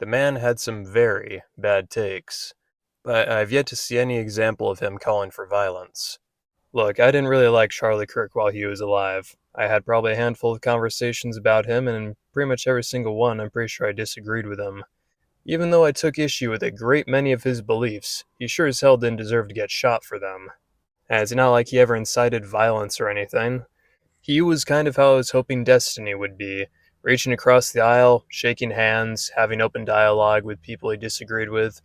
The man had some very bad takes, but I've yet to see any example of him calling for violence. Look, I didn't really like Charlie Kirk while he was alive. I had probably a handful of conversations about him, and in pretty much every single one, I'm pretty sure I disagreed with him. Even though I took issue with a great many of his beliefs, he sure as hell didn't deserve to get shot for them. And it's not like he ever incited violence or anything. He was kind of how I was hoping Destiny would be, reaching across the aisle, shaking hands, having open dialogue with people he disagreed with,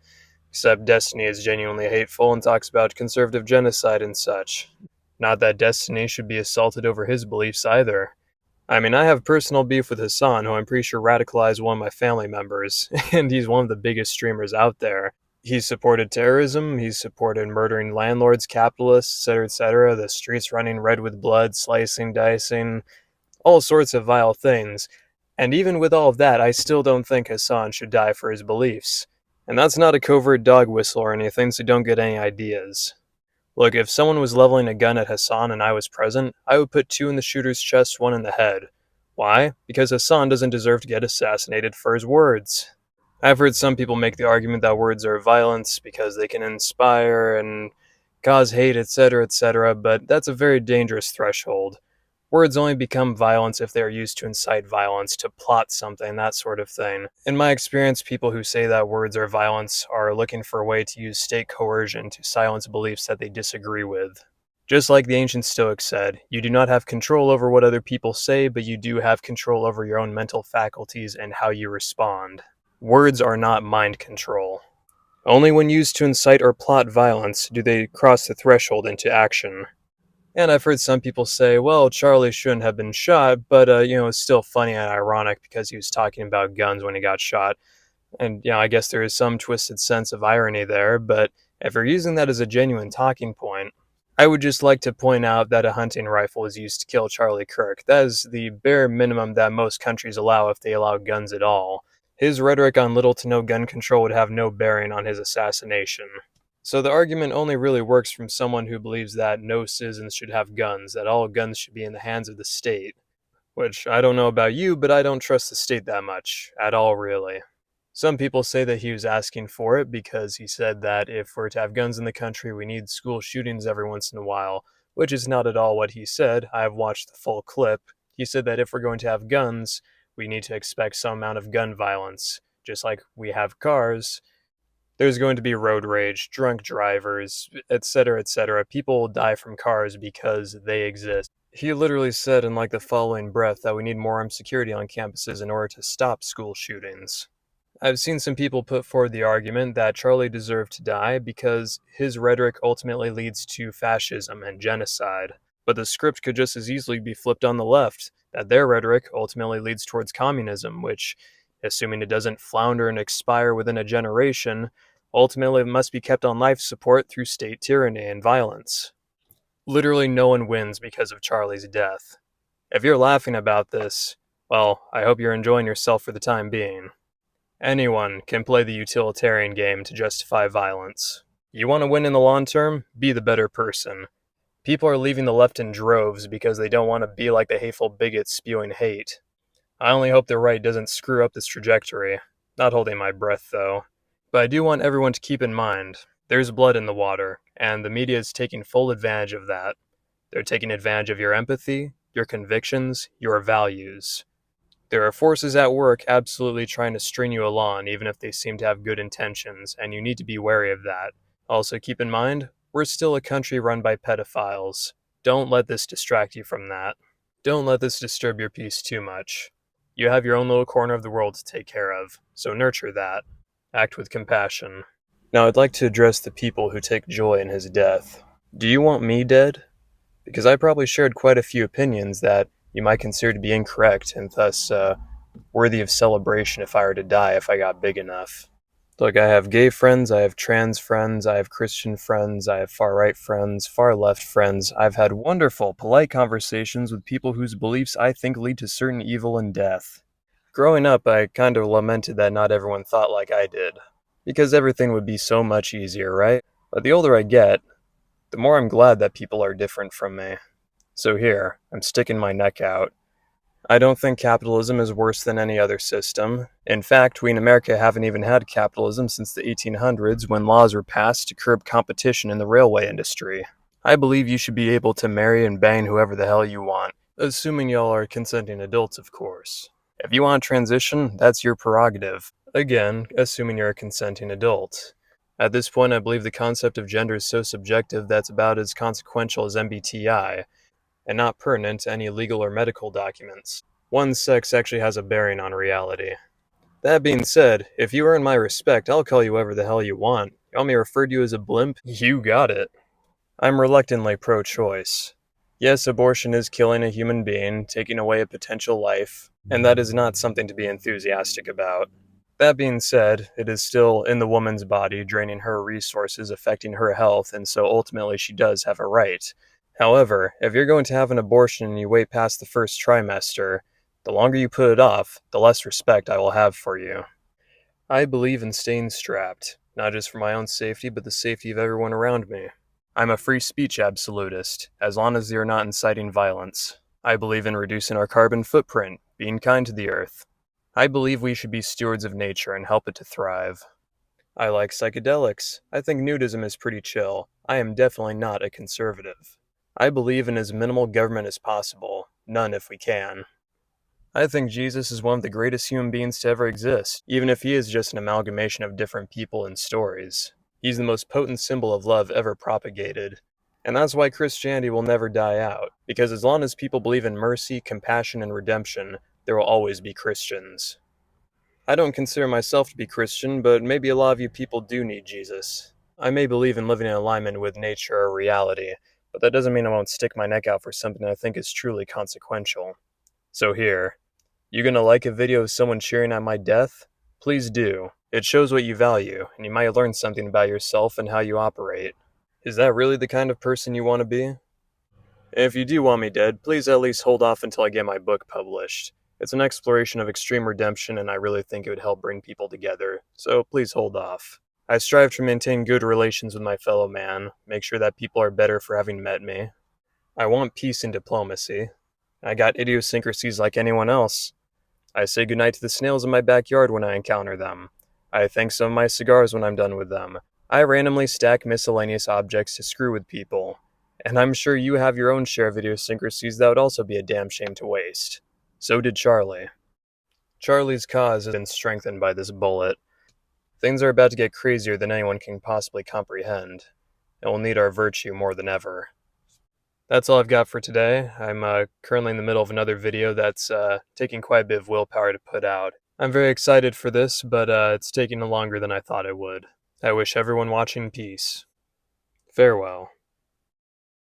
except Destiny is genuinely hateful and talks about conservative genocide and such. Not that Destiny should be assaulted over his beliefs either. I mean, I have personal beef with Hassan, who I'm pretty sure radicalized one of my family members, and he's one of the biggest streamers out there. He's supported terrorism, he's supported murdering landlords, capitalists, etc., the streets running red with blood, slicing, dicing, all sorts of vile things. And even with all of that, I still don't think Hassan should die for his beliefs. And that's not a covert dog whistle or anything, so don't get any ideas. Look, if someone was leveling a gun at Hassan and I was present, I would put two in the shooter's chest, one in the head. Why? Because Hassan doesn't deserve to get assassinated for his words. I've heard some people make the argument that words are violence because they can inspire and cause hate, etc., but that's a very dangerous threshold. Words only become violence if they are used to incite violence, to plot something, that sort of thing. In my experience, people who say that words are violence are looking for a way to use state coercion to silence beliefs that they disagree with. Just like the ancient Stoics said, you do not have control over what other people say, but you do have control over your own mental faculties and how you respond. Words are not mind control. Only when used to incite or plot violence do they cross the threshold into action. And I've heard some people say, well, Charlie shouldn't have been shot, but, it's still funny and ironic because he was talking about guns when he got shot. And, I guess there is some twisted sense of irony there, but if you're using that as a genuine talking point, I would just like to point out that a hunting rifle was used to kill Charlie Kirk. That is the bare minimum that most countries allow if they allow guns at all. His rhetoric on little to no gun control would have no bearing on his assassination. So the argument only really works from someone who believes that no citizens should have guns, that all guns should be in the hands of the state. Which, I don't know about you, but I don't trust the state that much. At all, really. Some people say that he was asking for it because he said that if we're to have guns in the country, we need school shootings every once in a while, which is not at all what he said. I have watched the full clip. He said that if we're going to have guns, we need to expect some amount of gun violence. Just like we have cars, there's going to be road rage, drunk drivers, etc. People will die from cars because they exist. He literally said in like the following breath that we need more armed security on campuses in order to stop school shootings. I've seen some people put forward the argument that Charlie deserved to die because his rhetoric ultimately leads to fascism and genocide. But the script could just as easily be flipped on the left, that their rhetoric ultimately leads towards communism, which, assuming it doesn't flounder and expire within a generation, ultimately it must be kept on life support through state tyranny and violence. Literally no one wins because of Charlie's death. If you're laughing about this, well, I hope you're enjoying yourself for the time being. Anyone can play the utilitarian game to justify violence. You want to win in the long term? Be the better person. People are leaving the left in droves because they don't want to be like the hateful bigots spewing hate. I only hope the right doesn't screw up this trajectory. Not holding my breath, though. But I do want everyone to keep in mind, there's blood in the water, and the media is taking full advantage of that. They're taking advantage of your empathy, your convictions, your values. There are forces at work absolutely trying to string you along, even if they seem to have good intentions, and you need to be wary of that. Also, keep in mind, we're still a country run by pedophiles. Don't let this distract you from that. Don't let this disturb your peace too much. You have your own little corner of the world to take care of, so nurture that. Act with compassion. Now, I'd like to address the people who take joy in his death. Do you want me dead? Because I probably shared quite a few opinions that you might consider to be incorrect and thus worthy of celebration if I were to die if I got big enough. Look, I have gay friends, I have trans friends, I have Christian friends, I have far-right friends, far-left friends. I've had wonderful, polite conversations with people whose beliefs I think lead to certain evil and death. Growing up, I kind of lamented that not everyone thought like I did, because everything would be so much easier, right? But the older I get, the more I'm glad that people are different from me. So here, I'm sticking my neck out. I don't think capitalism is worse than any other system. In fact, we in America haven't even had capitalism since the 1800s when laws were passed to curb competition in the railway industry. I believe you should be able to marry and bang whoever the hell you want, assuming y'all are consenting adults, of course. If you want to transition, that's your prerogative. Again, assuming you're a consenting adult. At this point, I believe the concept of gender is so subjective that's about as consequential as MBTI, and not pertinent to any legal or medical documents. One sex actually has a bearing on reality. That being said, if you earn my respect, I'll call you whatever the hell you want. You want me to refer to you as a blimp? You got it. I'm reluctantly pro-choice. Yes, abortion is killing a human being, taking away a potential life, and that is not something to be enthusiastic about. That being said, it is still in the woman's body, draining her resources, affecting her health, and so ultimately she does have a right. However, if you're going to have an abortion and you wait past the first trimester, the longer you put it off, the less respect I will have for you. I believe in staying strapped, not just for my own safety, but the safety of everyone around me. I'm a free speech absolutist, as long as they are not inciting violence. I believe in reducing our carbon footprint, being kind to the earth. I believe we should be stewards of nature and help it to thrive. I like psychedelics. I think nudism is pretty chill. I am definitely not a conservative. I believe in as minimal government as possible, none if we can. I think Jesus is one of the greatest human beings to ever exist, even if he is just an amalgamation of different people and stories. He's the most potent symbol of love ever propagated. And that's why Christianity will never die out, because as long as people believe in mercy, compassion, and redemption, there will always be Christians. I don't consider myself to be Christian, but maybe a lot of you people do need Jesus. I may believe in living in alignment with nature or reality, but that doesn't mean I won't stick my neck out for something I think is truly consequential. So here, you gonna like a video of someone cheering on my death? Please do. It shows what you value, and you might learn something about yourself and how you operate. Is that really the kind of person you want to be? If you do want me dead, please at least hold off until I get my book published. It's an exploration of extreme redemption, and I really think it would help bring people together, so please hold off. I strive to maintain good relations with my fellow man, make sure that people are better for having met me. I want peace and diplomacy. I got idiosyncrasies like anyone else. I say goodnight to the snails in my backyard when I encounter them. I thank some of my cigars when I'm done with them. I randomly stack miscellaneous objects to screw with people. And I'm sure you have your own share of idiosyncrasies that would also be a damn shame to waste. So did Charlie. Charlie's cause has been strengthened by this bullet. Things are about to get crazier than anyone can possibly comprehend, and we'll need our virtue more than ever. That's all I've got for today. I'm currently in the middle of another video that's taking quite a bit of willpower to put out. I'm very excited for this, but it's taking longer than I thought it would. I wish everyone watching peace. Farewell.